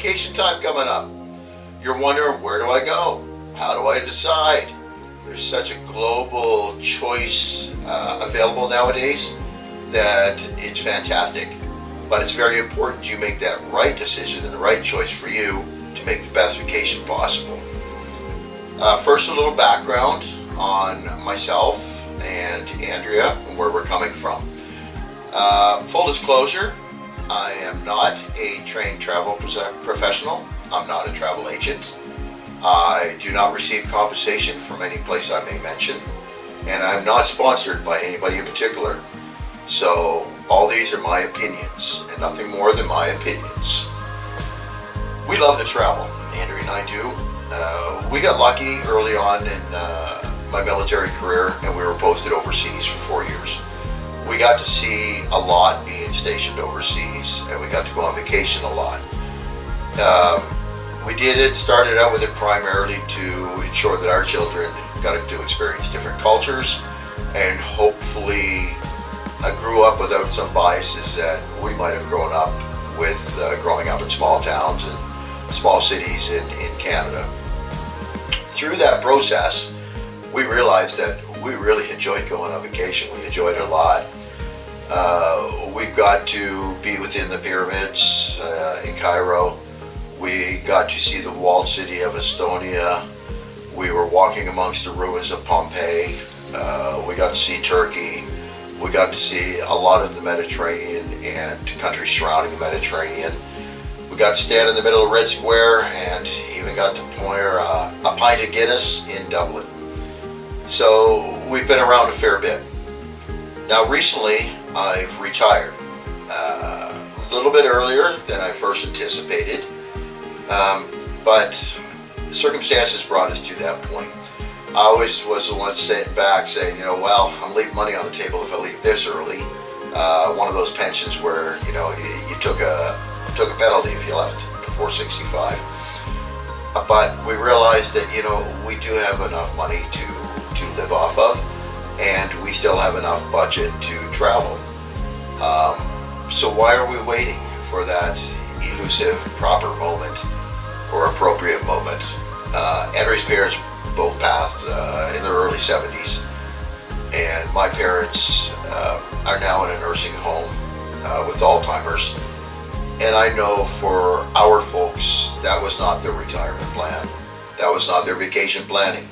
vacation time coming up. You're wondering, where do I go? How do I decide? There's such a global choice available nowadays that it's fantastic. But it's very important you make that right decision and the right choice for you to make the best vacation possible. First, a little background on myself and Andrea and where we're coming from. Full disclosure, I am not a trained travel professional. I'm not a travel agent. I do not receive compensation from any place I may mention, and I'm not sponsored by anybody in particular. So all these are my opinions and nothing more than my opinions. We love to travel, Andrea and I do. We got lucky early on in my military career, and we were posted overseas for 4 years. We got to see a lot being stationed overseas, and we got to go on vacation a lot. Started out with it primarily to ensure that our children got to experience different cultures, and hopefully I grew up without some biases that we might have grown up with growing up in small towns and small cities in Canada. Through that process, we realized that we really enjoyed going on vacation. We enjoyed it a lot. We got to be within the pyramids in Cairo. We got to see the walled city of Estonia. We were walking amongst the ruins of Pompeii. We got to see Turkey. We got to see a lot of the Mediterranean and countries surrounding the Mediterranean. We got to stand in the middle of Red Square and even got to pour a pint of Guinness in Dublin. So we've been around a fair bit. Now recently I've retired a little bit earlier than I first anticipated, but circumstances brought us to that point. I always was the one sitting back saying, well, I'm leaving money on the table if I leave this early. One of those pensions where, you took a penalty if you left before 65. But we realized that, we do have enough money to live off of, and we still have enough budget to travel. So why are we waiting for that elusive proper moment or appropriate moment? Andrea's parents both passed in their early 70s, and my parents are now in a nursing home with Alzheimer's. And I know for our folks, that was not their retirement plan. That was not their vacation planning.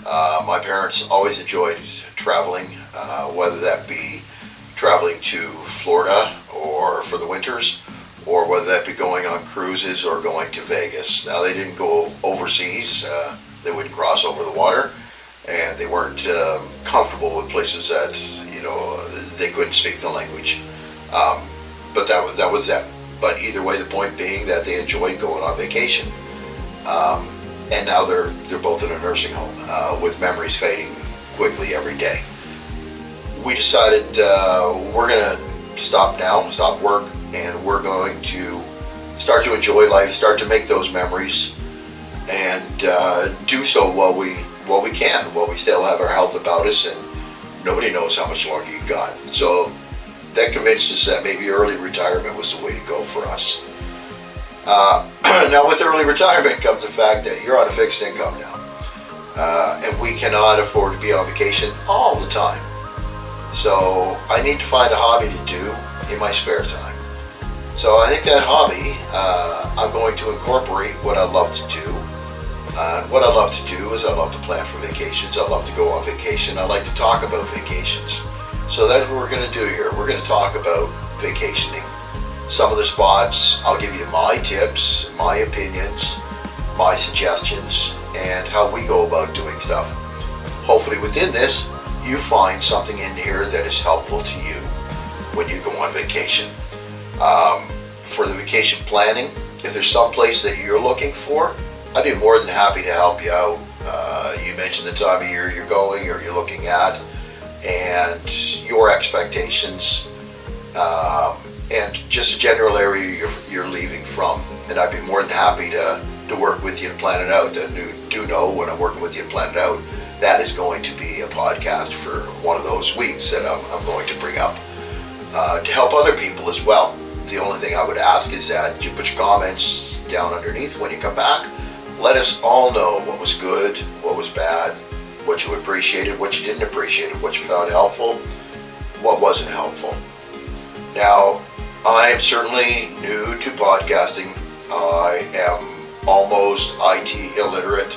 My parents always enjoyed traveling, whether that be traveling to Florida or for the winters, or whether that be going on cruises or going to Vegas. Now, they didn't go overseas. They wouldn't cross over the water, and they weren't comfortable with places that, they couldn't speak the language. But that was them. But either way, the point being that they enjoyed going on vacation. And now they're both in a nursing home with memories fading quickly every day. We decided we're going to stop work, and we're going to start to enjoy life, start to make those memories, and do so while we can, while we still have our health about us, and nobody knows how much longer you got. So that convinced us that maybe early retirement was the way to go for us. Now, with early retirement comes the fact that you're on a fixed income now, and we cannot afford to be on vacation all the time. So I need to find a hobby to do in my spare time. So I think that hobby, I'm going to incorporate what I love to do. What I love to do is I love to plan for vacations. I love to go on vacation. I like to talk about vacations. So that's what we're going to do here. We're going to talk about vacationing. Some of the spots, I'll give you my tips, my opinions, my suggestions, and how we go about doing stuff. Hopefully within this, you find something in here that is helpful to you when you go on vacation. For the vacation planning, if there's some place that you're looking for, I'd be more than happy to help you out. You mentioned the time of year you're going or you're looking at, and your expectations, and just a general area you're leaving from. And I'd be more than happy to work with you and plan it out. And do know when I'm working with you and plan it out, that is going to be a podcast for one of those weeks that I'm going to bring up to help other people as well. The only thing I would ask is that you put your comments down underneath when you come back. Let us all know what was good, what was bad, what you appreciated, what you didn't appreciate, what you found helpful, what wasn't helpful. Now, I am certainly new to podcasting. I am almost IT illiterate,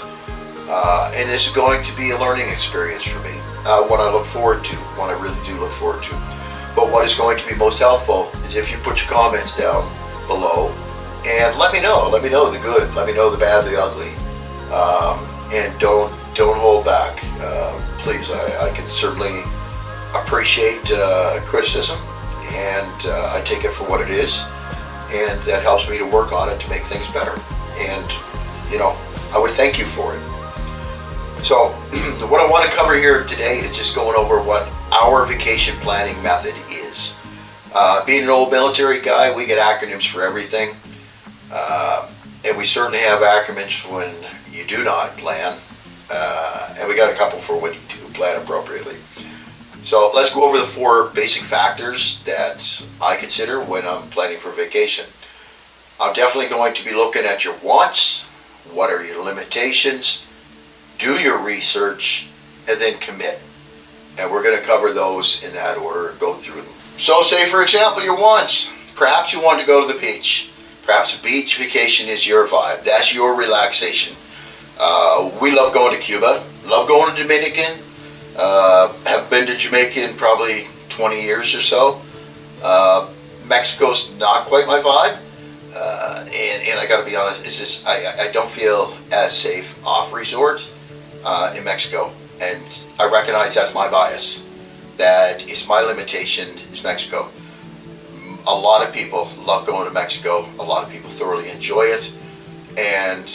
and this is going to be a learning experience for me. What I look forward to, what I really do look forward to. But what is going to be most helpful is if you put your comments down below and let me know the good, let me know the bad, the ugly, and don't hold back. Please, I can certainly appreciate criticism, and I take it for what it is, and that helps me to work on it to make things better. And I would thank you for it. So what I want to cover here today is just going over what our vacation planning method is. Being an old military guy, we get acronyms for everything. And we certainly have acronyms when you do not plan. And we got a couple for when you do plan appropriately. So let's go over the 4 basic factors that I consider when I'm planning for vacation. I'm definitely going to be looking at your wants. What are your limitations? Do your research, and then commit. And we're going to cover those in that order and go through them. So say, for example, your wants. Perhaps you want to go to the beach. Perhaps a beach vacation is your vibe. That's your relaxation. We love going to Cuba, love going to Dominican, have been to Jamaica in probably 20 years or so. Mexico's not quite my vibe. And I got to be honest, it's just, I don't feel as safe off resort in Mexico. And I recognize that's my bias. That is my limitation, is Mexico. A lot of people love going to Mexico. A lot of people thoroughly enjoy it. And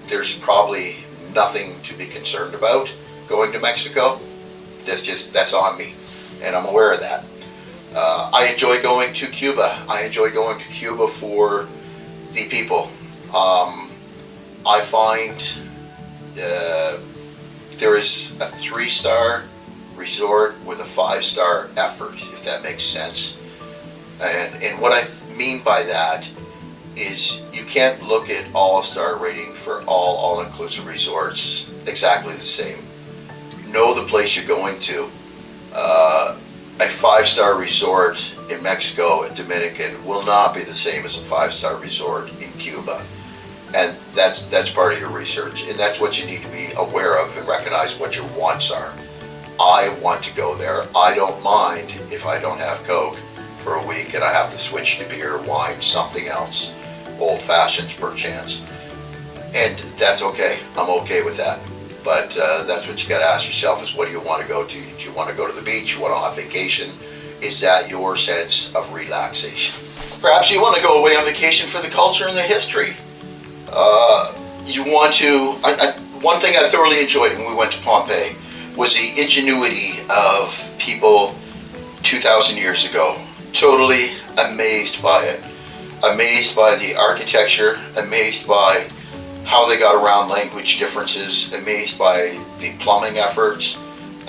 there's probably nothing to be concerned about going to Mexico. That's on me. And I'm aware of that. I enjoy going to Cuba. I enjoy going to Cuba for the people. I find there is a 3-star resort with a 5-star effort, if that makes sense. And what I mean by that is you can't look at all-star rating for all all-inclusive resorts exactly the same. Know the place you're going to. A 5-star resort in Mexico and Dominican will not be the same as a 5-star resort in Cuba. And that's part of your research. And that's what you need to be aware of and recognize what your wants are. I want to go there. I don't mind if I don't have Coke for a week and I have to switch to beer, wine, something else. Old fashions perchance. And that's okay. I'm okay with that. But that's what you got to ask yourself is, what do you want to go to? Do you want to go to the beach? You want to on vacation? Is that your sense of relaxation? Perhaps you want to go away on vacation for the culture and the history. You want to... one thing I thoroughly enjoyed when we went to Pompeii was the ingenuity of people 2,000 years ago. Totally amazed by it. Amazed by the architecture. Amazed by how they got around language differences, amazed by the plumbing efforts,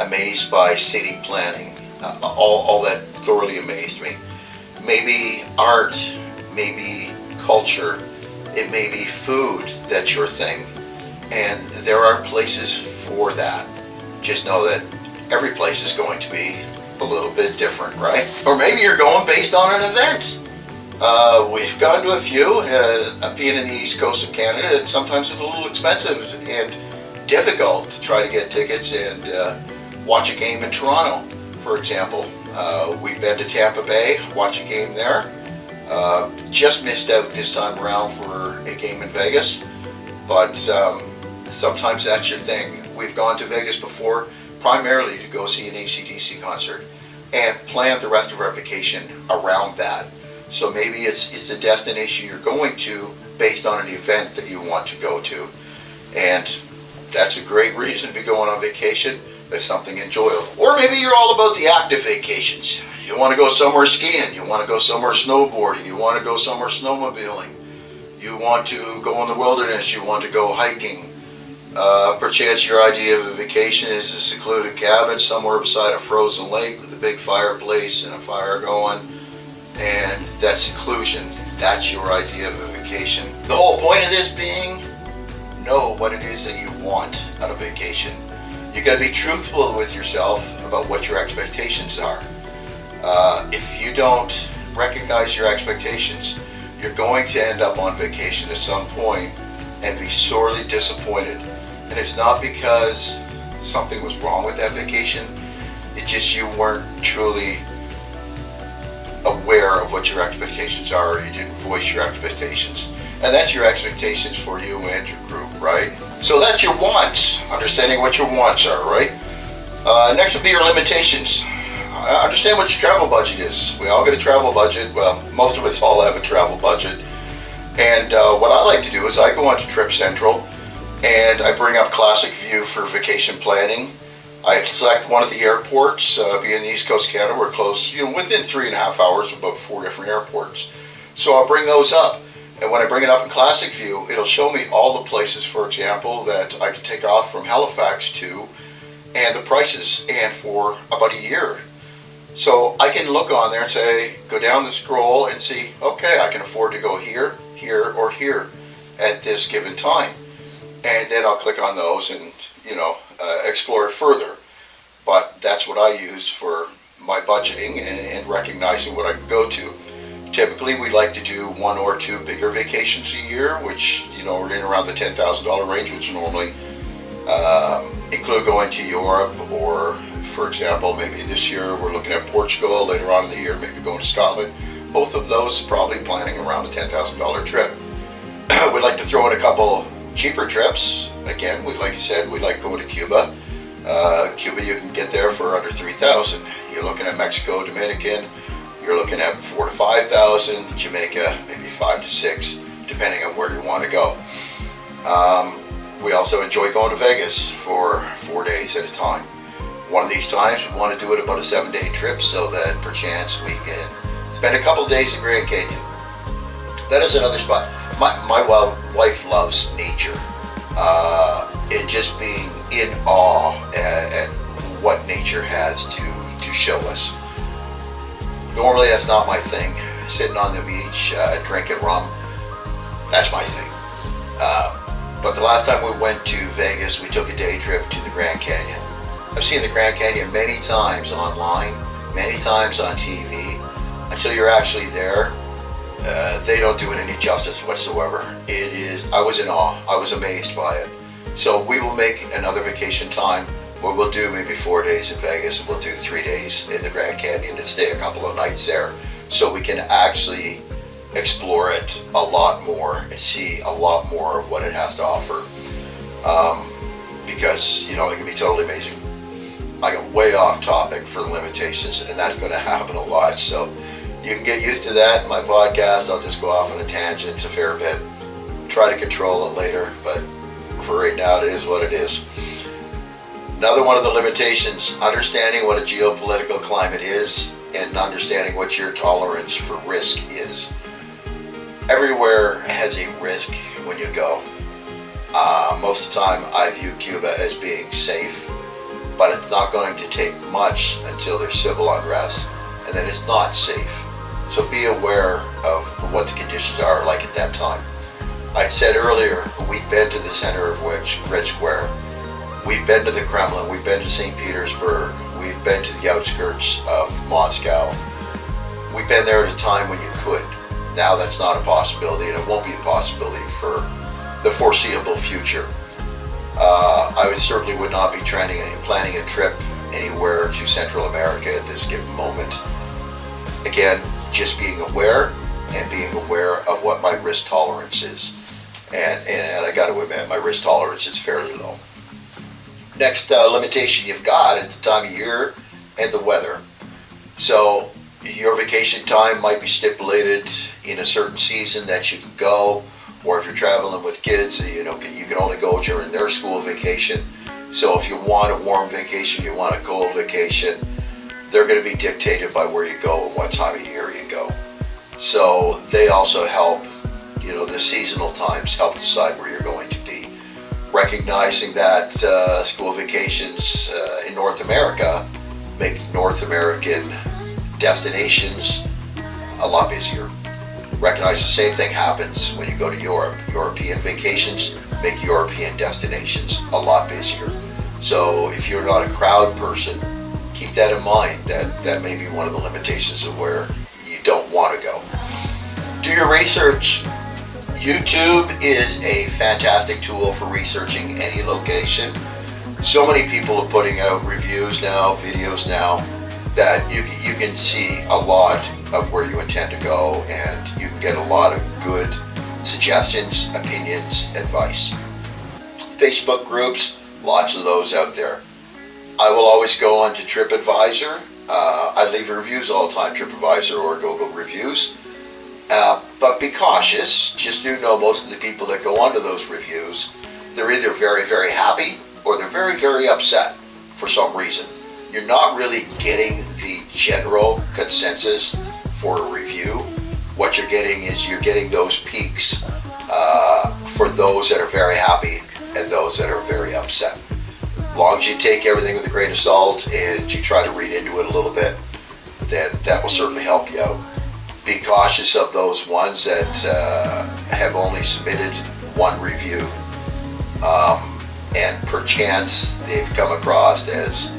amazed by city planning. All that thoroughly amazed me. Maybe art, maybe culture, it may be food that's your thing. And there are places for that. Just know that every place is going to be a little bit different, right? Or maybe you're going based on an event. We've gone to a few, being in the east coast of Canada, sometimes it's a little expensive and difficult to try to get tickets and watch a game in Toronto, for example. We've been to Tampa Bay, watch a game there. Just missed out this time around for a game in Vegas, but sometimes that's your thing. We've gone to Vegas before, primarily to go see an AC/DC concert, and planned the rest of our vacation around that. So maybe it's a destination you're going to based on an event that you want to go to. And that's a great reason to be going on vacation. There's something enjoyable. Or maybe you're all about the active vacations. You want to go somewhere skiing. You want to go somewhere snowboarding. You want to go somewhere snowmobiling. You want to go in the wilderness. You want to go hiking. Perchance your idea of a vacation is a secluded cabin somewhere beside a frozen lake with a big fireplace and a fire going. And that seclusion, that's your idea of a vacation. The whole point of this being, know what it is that you want out of vacation. You got to be truthful with yourself about what your expectations are. If you don't recognize your expectations, you're going to end up on vacation at some point and be sorely disappointed. And it's not because something was wrong with that vacation, it's just you weren't truly aware of what your expectations are, or you didn't voice your expectations. And that's your expectations for you and your group, right? So that's your wants, understanding what your wants are, right? Next would be your limitations. Understand what your travel budget is. We all get a travel budget. Well, most of us all have a travel budget. And what I like to do is I go onto Trip Central and I bring up Classic View for vacation planning. I select one of the airports. Being in the East Coast Canada, we're close, within 3.5 hours of about 4 different airports. So I'll bring those up. And when I bring it up in Classic View, it'll show me all the places, for example, that I can take off from Halifax to, and the prices, and for about a year. So I can look on there and say, go down the scroll and see, okay, I can afford to go here, here, or here at this given time. And then I'll click on those and, explore it further. But that's what I use for my budgeting and recognizing what I can go to. Typically, we like to do 1 or 2 bigger vacations a year, which, we're in around the $10,000 range, which normally include going to Europe, or, for example, maybe this year we're looking at Portugal, later on in the year maybe going to Scotland. Both of those probably planning around a $10,000 trip. We'd like to throw in a couple cheaper trips. Again, we like going to Cuba. Cuba, you can get there for under $3,000. You're looking at Mexico, Dominican, you're looking at $4,000 to $5,000. Jamaica, maybe $5,000 to $6,000, depending on where you want to go. We also enjoy going to Vegas for 4 days at a time. One of these times we want to do it about a 7-day trip, so that perchance we can spend a couple days in Grand Canyon. That is another spot. My wife loves nature. And just being in awe at what nature has to show us. Normally that's not my thing. Sitting on the beach, drinking rum, that's my thing. But the last time we went to Vegas, we took a day trip to the Grand Canyon. I've seen the Grand Canyon many times online, many times on TV. Until you're actually there, they don't do it any justice whatsoever. I was in awe. I was amazed by it. So we will make another vacation time where we'll do maybe 4 days in Vegas, and we'll do 3 days in the Grand Canyon and stay a couple of nights there, so we can actually explore it a lot more and see a lot more of what it has to offer. Because, it can be totally amazing. I got way off topic for the limitations, and that's going to happen a lot. So you can get used to that. In my podcast, I'll just go off on a tangent a fair bit. Try to control it later, but for right now, it is what it is. Another one of the limitations, understanding what a geopolitical climate is and understanding what your tolerance for risk is. Everywhere has a risk when you go. Most of the time, I view Cuba as being safe, but it's not going to take much until there's civil unrest, and then it's not safe. So be aware of what the conditions are like at that time. I said earlier, we've been to the center of Red Square. We've been to the Kremlin. We've been to St. Petersburg. We've been to the outskirts of Moscow. We've been there at a time when you could. Now that's not a possibility, and it won't be a possibility for the foreseeable future. I certainly would not be planning a trip anywhere to Central America at this given moment. Again, just being aware and being aware of what my risk tolerance is. And I got to admit, my risk tolerance is fairly low. Next limitation you've got is the time of year and the weather. So your vacation time might be stipulated in a certain season that you can go, or if you're traveling with kids, you can only go during their school vacation. So if you want a warm vacation, you want a cold vacation, they're going to be dictated by where you go and what time of year you go. So they also help, the seasonal times help decide where you're going to be. Recognizing that school vacations in North America make North American destinations a lot busier. Recognize the same thing happens when you go to Europe. European vacations make European destinations a lot busier. So if you're not a crowd person, keep that in mind. That may be one of the limitations of where you don't want to go. Do your research. YouTube is a fantastic tool for researching any location. So many people are putting out reviews now, videos now, that you can see a lot of where you intend to go, and you can get a lot of good suggestions, opinions, advice. Facebook groups, lots of those out there. I will always go on to TripAdvisor. I leave reviews all the time, TripAdvisor or Google Reviews. But be cautious. Just do know most of the people that go onto those reviews, they're either very, very happy or they're very, very upset for some reason. You're not really getting the general consensus for a review. What you're getting is you're getting those peaks for those that are very happy and those that are very upset. As long as you take everything with a grain of salt and you try to read into it a little bit, then that will certainly help you out. Be cautious of those ones that have only submitted one review, and perchance they've come across as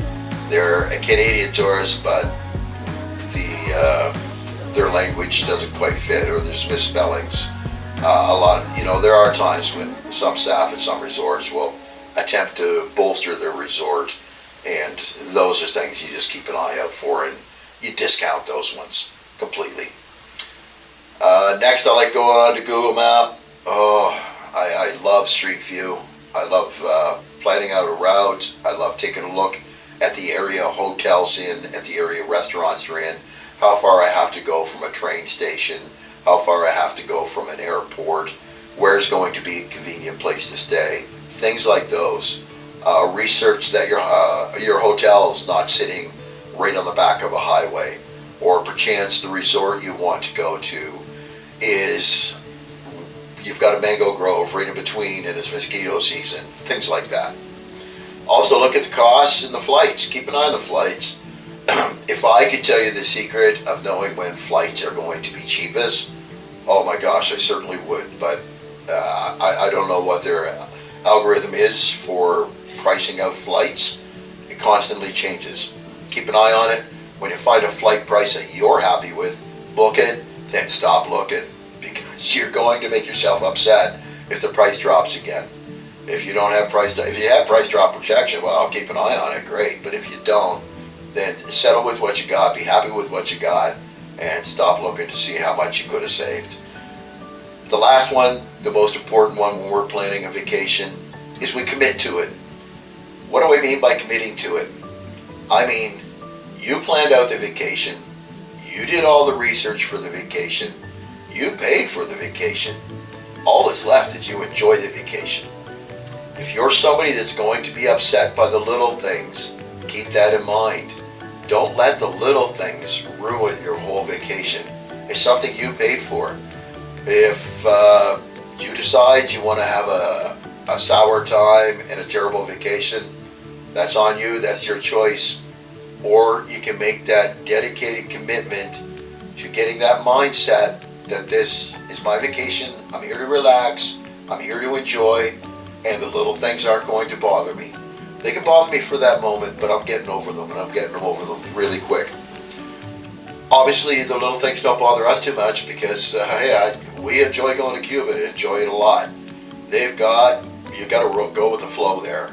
they're a Canadian tourist, but their language doesn't quite fit, or there's misspellings. There are times when some staff at some resorts will attempt to bolster their resort, and those are things you just keep an eye out for, and you discount those ones completely. Next, I like going on to Google Map. I love Street View. I love planning out a route. I love taking a look at the area hotels in, at the area restaurants are in, how far I have to go from a train station, how far I have to go from an airport, where's going to be a convenient place to stay, things like those. Research that your hotel is not sitting right on the back of a highway, or perchance the resort you want to go to is you've got a mango grove right in between and it's mosquito season, things like that. Also look at the costs and the flights. Keep an eye on the flights. If I could tell you the secret of knowing when flights are going to be cheapest, oh my gosh, I certainly would. But I don't know what their algorithm is for pricing out flights. It constantly changes. Keep an eye on it. When you find a flight price that you're happy with, book it, then stop looking, because you're going to make yourself upset if the price drops again. If you have price drop protection, well, I'll keep an eye on it, great. But if you don't, then settle with what you got, be happy with what you got, and stop looking to see how much you could have saved. The last one, the most important one when we're planning a vacation, is we commit to it. What do I mean by committing to it? I mean, you planned out the vacation, you did all the research for the vacation, you paid for the vacation. All that's left is you enjoy the vacation. If you're somebody that's going to be upset by the little things, keep that in mind. Don't let the little things ruin your whole vacation. It's something you paid for. If you decide you want to have a sour time and a terrible vacation, that's on you, that's your choice. Or you can make that dedicated commitment to getting that mindset that this is my vacation, I'm here to relax, I'm here to enjoy, and the little things aren't going to bother me. They can bother me for that moment, but I'm getting over them, and I'm getting over them really quick. Obviously, the little things don't bother us too much because, we enjoy going to Cuba and enjoy it a lot. You got to go with the flow there.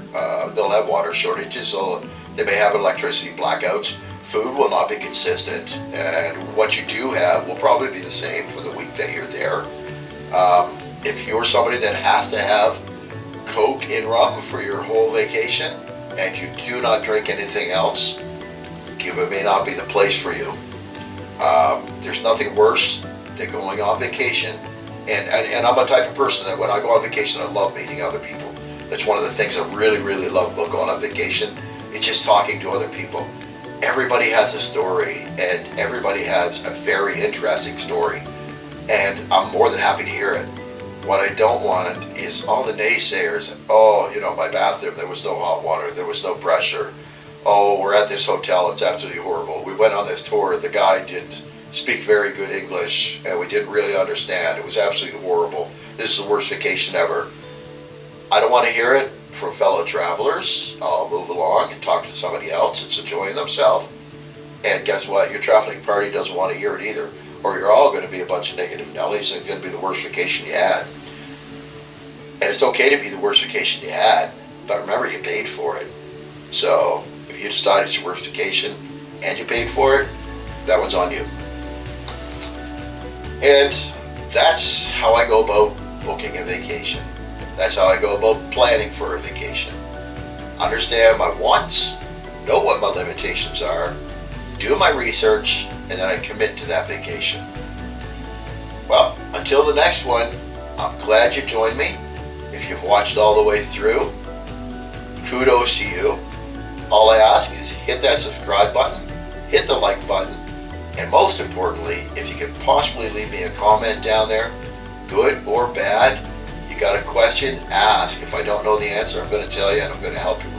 They'll have water shortages, so they may have electricity blackouts. Food will not be consistent, and what you do have will probably be the same for the week that you're there. If you're somebody that has to have Coke and rum for your whole vacation, and you do not drink anything else, Cuba may not be the place for you. There's nothing worse than going on vacation, and I'm a type of person that when I go on vacation, I love meeting other people. That's one of the things I really, really love about going on vacation. It's just talking to other people. Everybody has a story, and everybody has a very interesting story, and I'm more than happy to hear it. What I don't want is all the naysayers. My bathroom, there was no hot water, there was no pressure. Oh, we're at this hotel, it's absolutely horrible. We went on this tour, the guide didn't speak very good English, and we didn't really understand. It was absolutely horrible. This is the worst vacation ever. I don't want to hear it from fellow travelers. I'll move along and talk to somebody else that's enjoying themselves. And guess what? Your traveling party doesn't want to hear it either. Or you're all going to be a bunch of negative Nellies, and it's going to be the worst vacation you had. And it's okay to be the worst vacation you had, but remember, you paid for it. So if you decide it's your worst vacation and you paid for it, that one's on you. And that's how I go about booking a vacation. That's how I go about planning for a vacation. Understand my wants, know what my limitations are, do my research, and then I commit to that vacation. Well, until the next one, I'm glad you joined me. If you've watched all the way through, kudos to you. All I ask is hit that subscribe button, hit the like button, and most importantly, if you could possibly leave me a comment down there, good or bad, you got a question, ask. If I don't know the answer, I'm going to tell you, and I'm going to help you,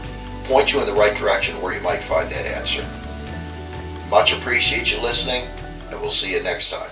point you in the right direction where you might find that answer. Much appreciate you listening, and we'll see you next time.